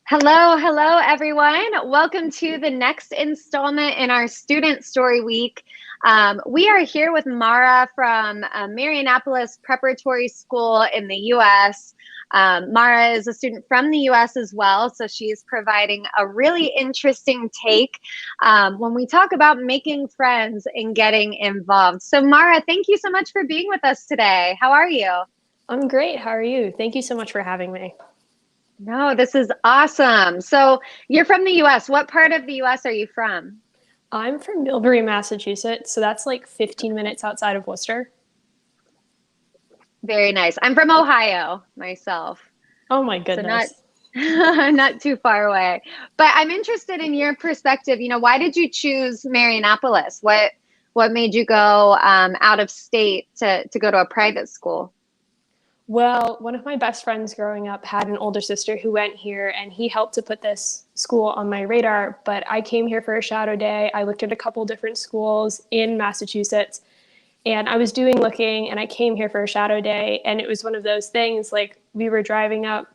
Hello, everyone. Welcome to the next installment in our Student Story Week. We are here with Mara from Marianapolis Preparatory School in the U.S. Mara is a student from the U.S. as well, so she's providing a really interesting take when we talk about making friends and getting involved. So Mara, thank you so much for being with us today. How are you? I'm great. How are you? Thank you so much for having me. No, this is awesome. So you're from the US. What part of the US are you from? I'm from Millbury, Massachusetts, so that's like 15 minutes outside of Worcester. Very nice. I'm from Ohio myself, Oh my so not goodness. not too far away. But I'm interested in your perspective. Why did you choose Marianapolis? What made you go out of state to go to a private school? Well, one of my best friends growing up had an older sister who went here, and he helped to put this school on my radar. But I came here for a shadow day. I looked at a couple different schools in Massachusetts, and I was doing looking, and I came here for a shadow day. And it was one of those things like we were driving up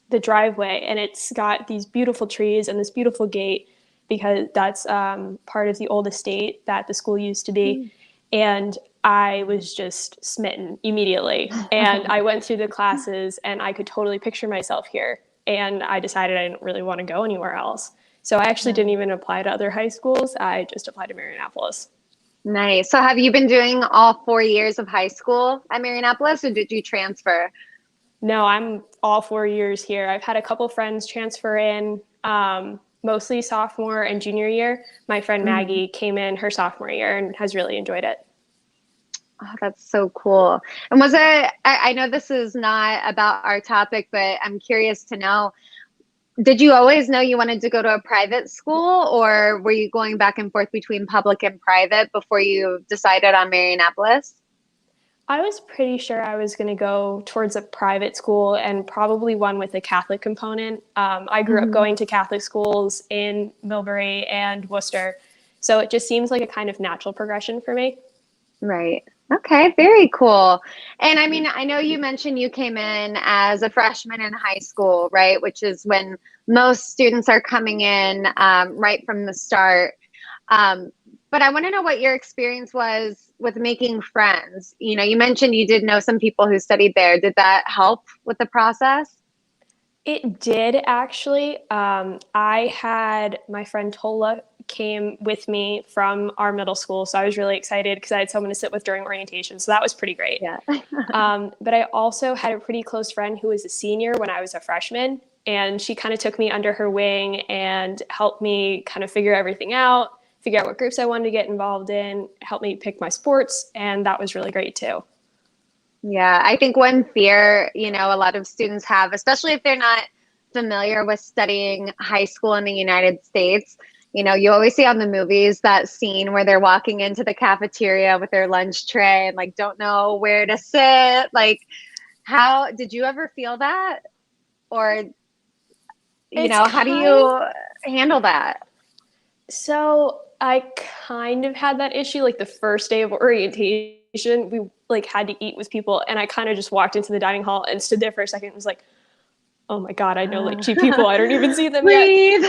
the driveway, and it's got these beautiful trees and this beautiful gate because that's part of the old estate that the school used to be. And I was just smitten immediately. And I went through the classes and I could totally picture myself here. And I decided I didn't really want to go anywhere else. So I actually didn't even apply to other high schools. I just applied to Marianapolis. Nice. So have you been doing all 4 years of high school at Marianapolis, or did you transfer? No, I'm all 4 years here. I've had a couple friends transfer in, mostly sophomore and junior year. My friend Mhm. Maggie came in her sophomore year and has really enjoyed it. Oh, that's so cool. And was it, I know this is not about our topic, but I'm curious to know, did you always know you wanted to go to a private school, or were you going back and forth between public and private before you decided on Marianapolis? I was pretty sure I was going to go towards a private school and probably one with a Catholic component. I grew up Hmm. going to Catholic schools in Millbury and Worcester. So it just seems like a kind of natural progression for me. Right. Okay, very cool. And I mean, I know you mentioned you came in as a freshman in high school, right? Which is when most students are coming in right from the start. Um, but I want to know what your experience was with making friends. You mentioned you did know some people who studied there. Did that help with the process? It did actually. I had my friend Tola came with me from our middle school, so I was really excited because I had someone to sit with during orientation. So that was pretty great. Yeah. But I also had a pretty close friend who was a senior when I was a freshman, and she kind of took me under her wing and helped me kind of figure everything out, figure out what groups I wanted to get involved in, help me pick my sports, and that was really great too. Yeah, I think one fear, a lot of students have, especially if they're not familiar with studying high school in the United States, you always see on the movies that scene where they're walking into the cafeteria with their lunch tray and like don't know where to sit. Like, how did you ever feel that? Or, It's how do kind you handle that? So I kind of had that issue like the first day of orientation. We like had to eat with people, and I kind of just walked into the dining hall and stood there for a second and was like, "Oh my god, I know like two people. I don't even see them yet." Breathe.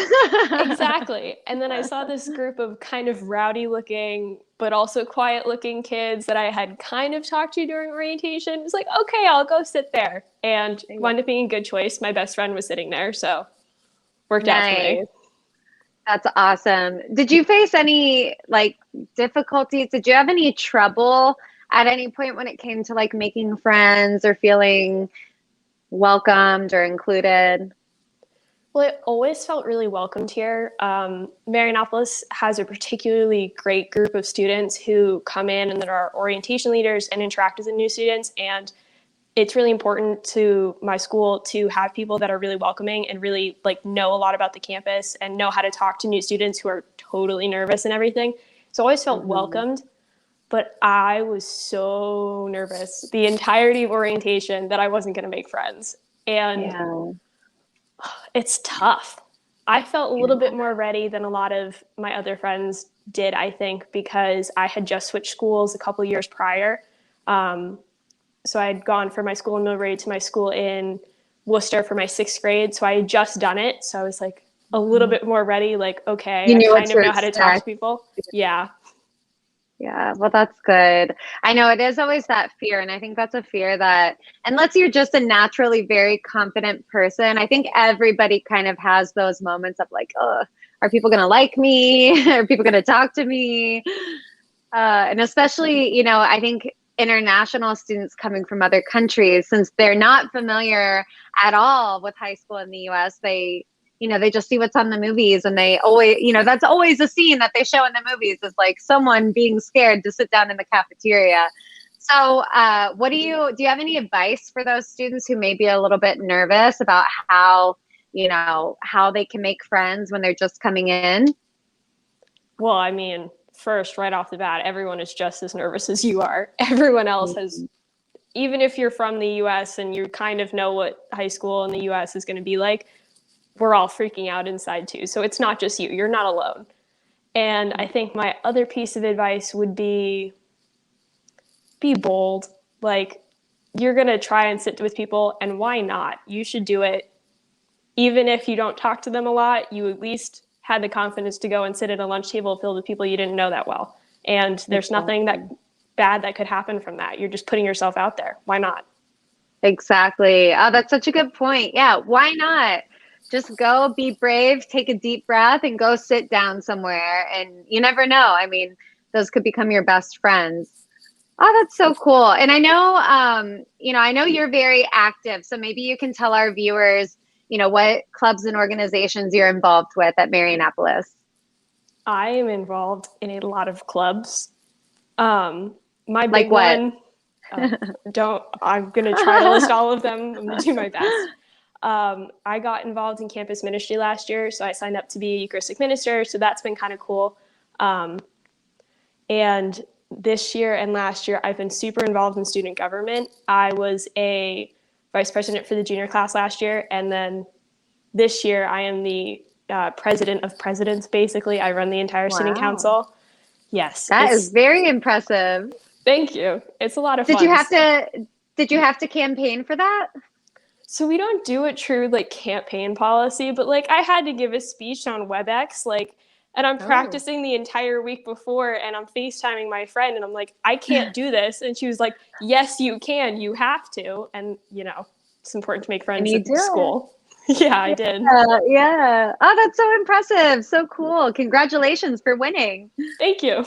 Exactly. And then I saw this group of kind of rowdy looking but also quiet looking kids that I had kind of talked to during orientation. It was like, "Okay, I'll go sit there." And wound up being a good choice. My best friend was sitting there, so worked out for me. Nice. That's awesome. Did you face any like difficulties? Did you have any trouble at any point when it came to like making friends or feeling welcomed or included? Well, it always felt really welcomed here. Marianopolis has a particularly great group of students who come in and that are orientation leaders and interact with the new students. And it's really important to my school to have people that are really welcoming and really like know a lot about the campus and know how to talk to new students who are totally nervous and everything. So I always felt Hmm. welcomed, but I was so nervous the entirety of orientation that I wasn't going to make friends. And Yeah. it's tough. I felt a little Yeah. bit more ready than a lot of my other friends did, I think, because I had just switched schools a couple years prior. So I had gone from my school in Millbury to my school in Worcester for my 6th grade. So I had just done it. So I was like a little bit more ready, like, okay, You I knew what kind of to know how to talk to expect. people. Yeah. Yeah, well, that's good. I know it is always that fear. And I think that's a fear that, unless you're just a naturally very confident person, I think everybody kind of has those moments of like, oh, are people going to like me? Are people going to talk to me? And especially, you know, I think international students coming from other countries, since they're not familiar at all with high school in the US, they, you know, they just see what's on the movies, and they always, you know, that's always a scene that they show in the movies, is like someone being scared to sit down in the cafeteria. So what do you have any advice for those students who may be a little bit nervous about how, you know, how they can make friends when they're just coming in? Well, I mean, first, right off the bat, everyone is just as nervous as you are. Everyone else has, even if you're from the US and you kind of know what high school in the US is going to be like, we're all freaking out inside too. So it's not just you. You're not alone. And I think my other piece of advice would be bold. Like, you're going to try and sit with people, and why not? You should do it. Even if you don't talk to them a lot, you at least had the confidence to go and sit at a lunch table filled with people you didn't know that well. And there's nothing that bad that could happen from that. You're just putting yourself out there. Why not? Exactly. Oh, that's such a good point. Yeah, why not? Just go, be brave, take a deep breath, and go sit down somewhere. And you never know. I mean, those could become your best friends. Oh, that's so cool. And I know, you know, I know you're very active. So maybe you can tell our viewers, you know, what clubs and organizations you're involved with at Marianapolis. I am involved in a lot of clubs. My Like big what? one, I'm going to try to list all of them. I'm going to do my best. I got involved in campus ministry last year, so I signed up to be a Eucharistic minister, so that's been kind of cool. And this year and last year, I've been super involved in student government. I was a vice president for the junior class last year, and then this year I am the president of presidents, basically. I run the entire student Wow. council. Yes. That is very impressive. Thank you. It's a lot of Did you fun. have to campaign for that? So we don't do a true like campaign policy, but like I had to give a speech on WebEx, like, and I'm practicing the entire week before, and I'm FaceTiming my friend, and I'm like, I can't do this. And she was like, yes, you can, you have to. And you know, it's important to make And friends you at do it. school. Yeah, I did. Yeah. Oh, that's so impressive. So cool. Congratulations for winning. Thank you.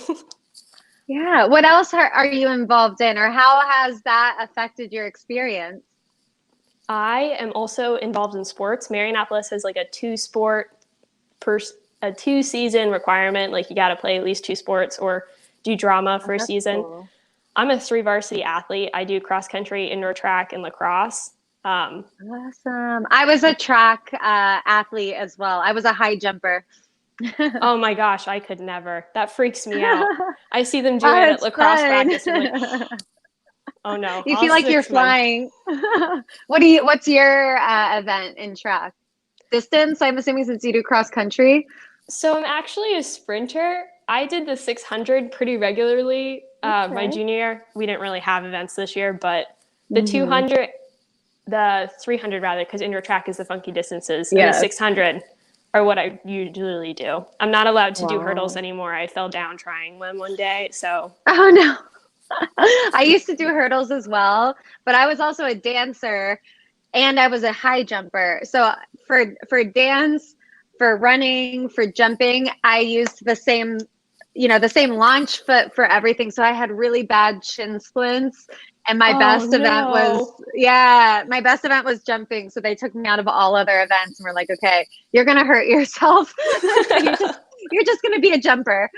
Yeah. What else are you involved in, or how has that affected your experience? I am also involved in sports. Marianapolis has like a 2-season requirement. Like you got to play at least 2 sports or do drama for a season. Cool. I'm a 3 varsity athlete. I do cross country, indoor track, and lacrosse. Awesome. I was a track athlete as well. I was a high jumper. Oh my gosh, I could never. That freaks me out. I see them do Oh, it at it's lacrosse fun. practice. I'm like, oh no. You feel like you're flying. What's your event in track? Distance, I'm assuming, since you do cross country. So I'm actually a sprinter. I did the 600 pretty regularly. My junior year, we didn't really have events this year, but the 200, the 300 rather, because indoor track is the funky distances, and the 600 are what I usually do. I'm not allowed to do hurdles anymore. I fell down trying them one day, so. Oh no. I used to do hurdles as well, but I was also a dancer and I was a high jumper. So for dance, for running, for jumping, I used the same, you know, the same launch foot for everything. So I had really bad shin splints, and my best event was jumping. So they took me out of all other events and were like, okay, you're going to hurt yourself. You're just going to be a jumper.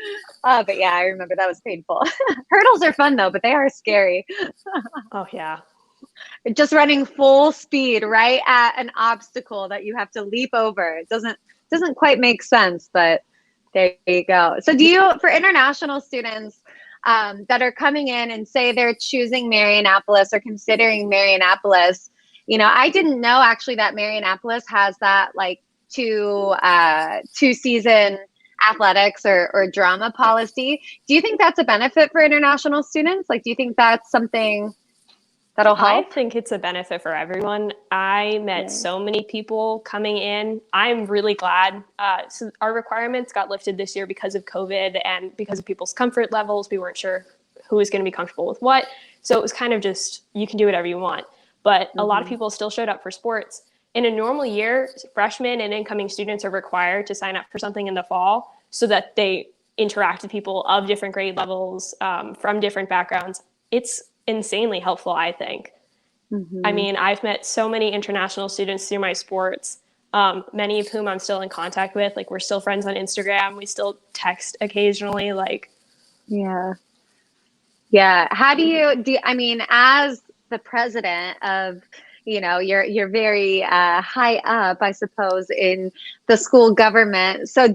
But yeah, I remember that was painful. Hurdles are fun though, but they are scary. Oh yeah. Just running full speed right at an obstacle that you have to leap over. It doesn't quite make sense, but there you go. So for international students that are coming in and say they're choosing Marianapolis or considering Marianapolis, you know, I didn't know actually that Marianapolis has that like 2-season athletics or drama policy. Do you think that's a benefit for international students? Like, do you think that's something that'll I help? think it's a benefit for everyone. I met so many people coming in. I'm really glad. So our requirements got lifted this year because of COVID and because of people's comfort levels. We weren't sure who was going to be comfortable with what. So it was kind of just, you can do whatever you want. But a lot of people still showed up for sports. In a normal year, freshmen and incoming students are required to sign up for something in the fall so that they interact with people of different grade levels, from different backgrounds. It's insanely helpful, I think. I mean, I've met so many international students through my sports, many of whom I'm still in contact with. Like, we're still friends on Instagram. We still text occasionally. Like, Yeah. Yeah. How do you, I mean, as the president of, you're very high up, I suppose, in the school government. So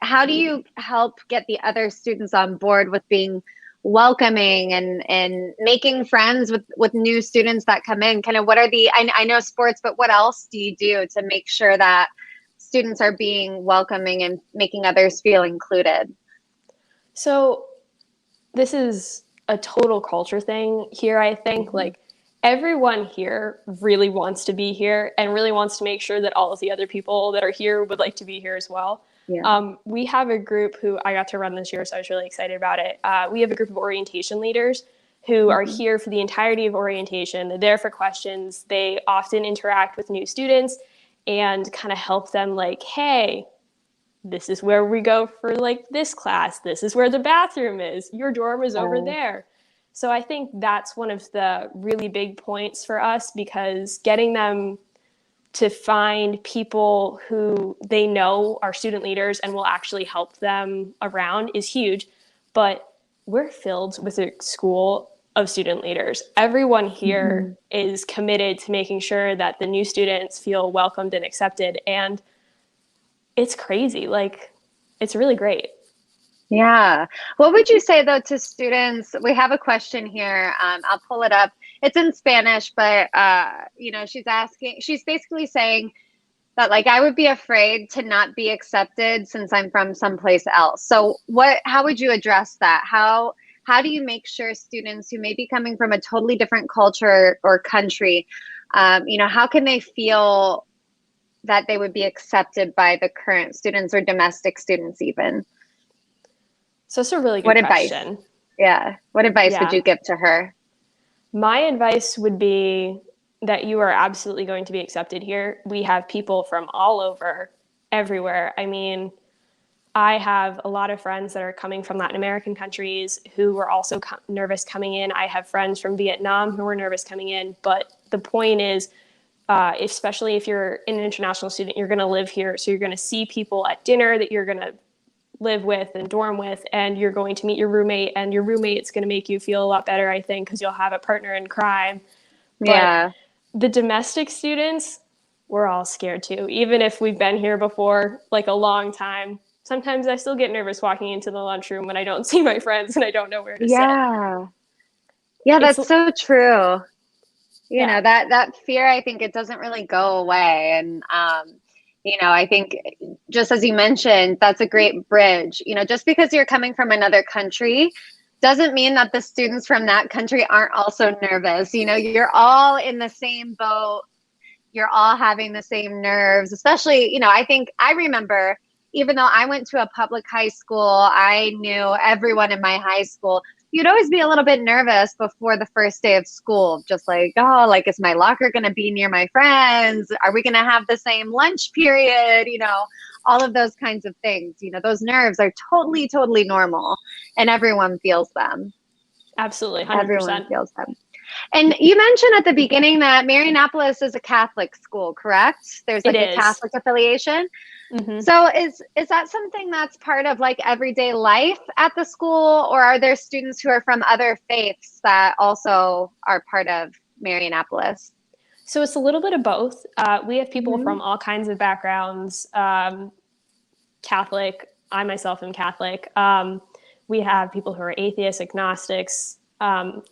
how do you help get the other students on board with being welcoming and making friends with new students that come in? Kind of what are I know sports, but what else do you do to make sure that students are being welcoming and making others feel included? so this is a total culture thing here, I think. Like, everyone here really wants to be here and really wants to make sure that all of the other people that are here would like to be here as well. Yeah. We have a group who I got to run this year, so I was really excited about it. We have a group of orientation leaders who are here for the entirety of orientation. They're there for questions. They often interact with new students and kind of help them, like, hey, this is where we go for like this class. This is where the bathroom is. Your dorm is over there. So I think that's one of the really big points for us, because getting them to find people who they know are student leaders and will actually help them around is huge. But we're filled with a school of student leaders. Everyone here is committed to making sure that the new students feel welcomed and accepted. And it's crazy. Like, it's really great. Yeah. What would you say, though, to students? We have a question here. I'll pull it up. It's in Spanish, but she's basically saying that, like, I would be afraid to not be accepted since I'm from someplace else. So how would you address that? How do you make sure students who may be coming from a totally different culture or country, how can they feel that they would be accepted by the current students or domestic students even? So it's a really good question. Yeah. What advice would you give to her? My advice would be that you are absolutely going to be accepted here. We have people from all over, everywhere. I mean, I have a lot of friends that are coming from Latin American countries who were also nervous coming in. I have friends from Vietnam who were nervous coming in. But the point is, especially if you're an international student, you're going to live here. So you're going to see people at dinner that you're going to live with and dorm with, and you're going to meet your roommate, and your roommate's going to make you feel a lot better, I think, because you'll have a partner in crime. But the domestic students, we're all scared too. Even if we've been here before, like, a long time, sometimes I still get nervous walking into the lunchroom when I don't see my friends and I don't know where to sit. Yeah, that's so true. That fear, I think it doesn't really go away. And, I think, just as you mentioned, that's a great bridge. Just because you're coming from another country doesn't mean that the students from that country aren't also nervous. You're all in the same boat. You're all having the same nerves, especially, I remember, even though I went to a public high school, I knew everyone in my high school. You'd always be a little bit nervous before the first day of school, just like, oh, like, is my locker going to be near my friends? Are we going to have the same lunch period? All of those kinds of things. Those nerves are totally, totally normal, and everyone feels them. Absolutely, 100%. Everyone feels them. And you mentioned at the beginning that Marianapolis is a Catholic school, correct? There's like a Catholic affiliation. So is that something that's part of, like, everyday life at the school, or are there students who are from other faiths that also are part of Marianapolis? So it's a little bit of both. We have people from all kinds of backgrounds. Catholic, I myself am Catholic. We have people who are atheists, agnostics. I'm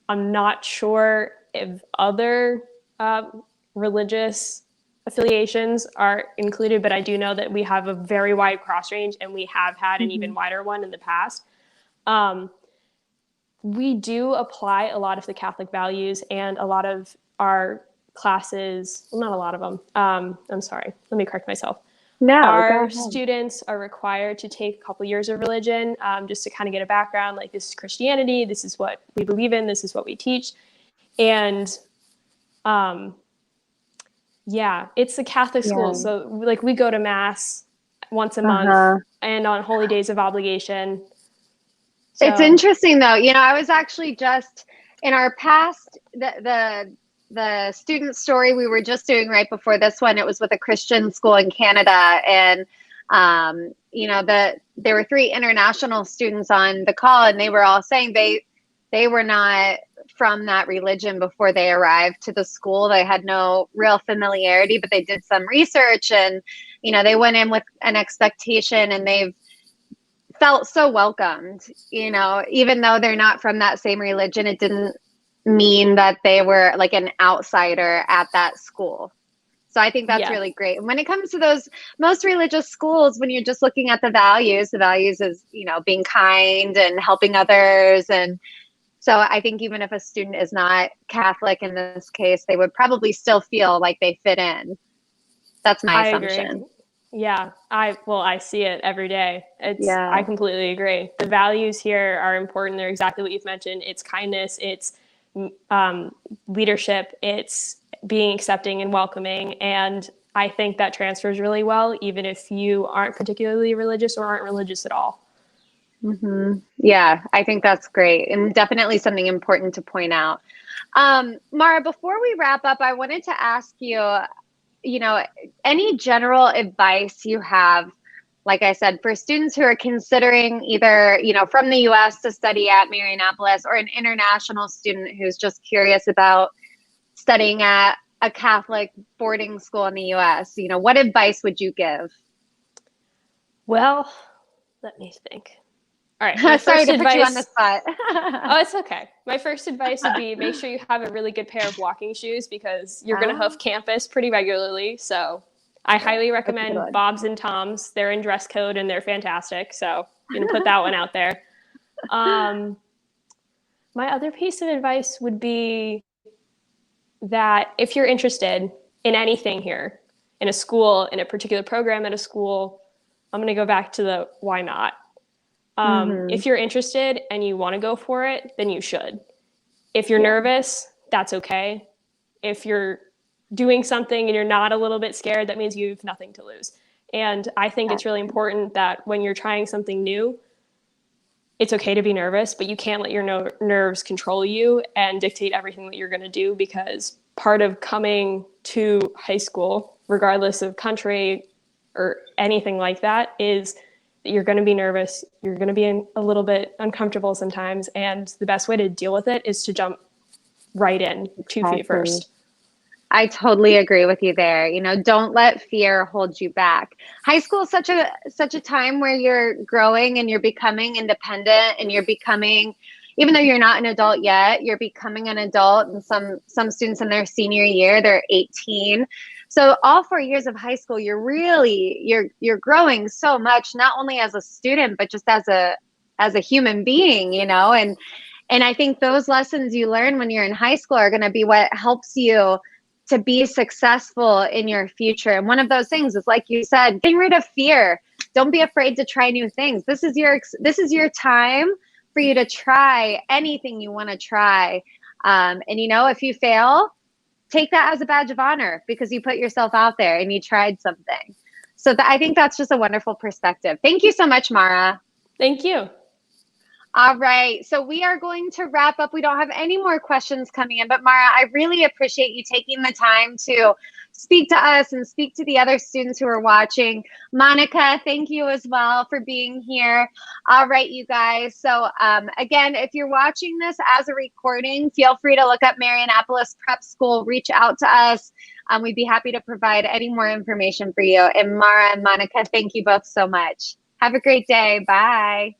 not sure if other religious affiliations are included, but I do know that we have a very wide cross range, and we have had an even wider one in the past. we do apply a lot of the Catholic values, and a lot of our classes, well, not a lot of them. I'm sorry, let me correct myself. No, go Our ahead. students are required to take a couple years of religion, just to kind of get a background, like, this is Christianity, this is what we believe in, this is what we teach. And yeah, it's a Catholic school. Yeah. So like we go to mass once a month Uh-huh. and on holy days of obligation. It's So interesting though. I was actually just in our past the student story we were just doing right before this one. It was with a Christian school in Canada, and there were 3 international students on the call, and they were all saying they were not from that religion before they arrived to the school. They had no real familiarity, but they did some research, and they went in with an expectation, and they've felt so welcomed. Even though they're not from that same religion, it didn't mean that they were like an outsider at that school. So I think that's yeah, really great. And when it comes to those most religious schools, when you're just looking at the values is, being kind and helping others. And so I think even if a student is not Catholic in this case, they would probably still feel like they fit in. That's my I agree. assumption. Yeah, I see it every day. I Yeah. completely agree. The values here are important. They're exactly what you've mentioned. It's kindness, it's leadership, it's being accepting and welcoming. And I think that transfers really well, even if you aren't particularly religious or aren't religious at all. Mm-hmm. Yeah, I think that's great, and definitely something important to point out. Mara, before we wrap up, I wanted to ask you, any general advice you have, like I said, for students who are considering either, from the US to study at Marianapolis, or an international student who's just curious about studying at a Catholic boarding school in the US, what advice would you give? Well, let me think. All right, my Sorry first to put you on the advice. spot. Oh, it's okay. My first advice would be make sure you have a really good pair of walking shoes, because you're going to hoof campus pretty regularly. So I highly That's a good recommend one. Bob's and Tom's. They're in dress code and they're fantastic. So you can put that one out there. My other piece of advice would be that if you're interested in anything here, in a school, in a particular program at a school, I'm going to go back to the why not. If you're interested and you want to go for it, then you should. If you're nervous, that's okay. If you're doing something and you're not a little bit scared, that means you have nothing to lose. And I think it's really important that when you're trying something new, it's okay to be nervous, but you can't let your nerves control you and dictate everything that you're going to do, because part of coming to high school, regardless of country or anything like that, is you're going to be nervous. You're going to be a little bit uncomfortable sometimes. And the best way to deal with it is to jump right in 2 feet first. I totally agree with you there. Don't let fear hold you back. High school is such a time where you're growing and you're becoming independent, and you're becoming, even though you're not an adult yet, you're becoming an adult. And some students in their senior year, they're 18. So all 4 years of high school, you're growing so much, not only as a student, but just as a human being, and I think those lessons you learn when you're in high school are going to be what helps you to be successful in your future. And one of those things is, like you said, getting rid of fear. Don't be afraid to try new things. This is your time for you to try anything you want to try. And if you fail, take that as a badge of honor, because you put yourself out there and you tried something. So I think that's just a wonderful perspective. Thank you so much, Mara. Thank you. All right. So we are going to wrap up. We don't have any more questions coming in, but Mara, I really appreciate you taking the time to speak to us and speak to the other students who are watching. Monica, thank you as well for being here. All right, you guys. So again, if you're watching this as a recording, feel free to look up Marianapolis Prep School, reach out to us. We'd be happy to provide any more information for you. And Mara and Monica, thank you both so much. Have a great day. Bye.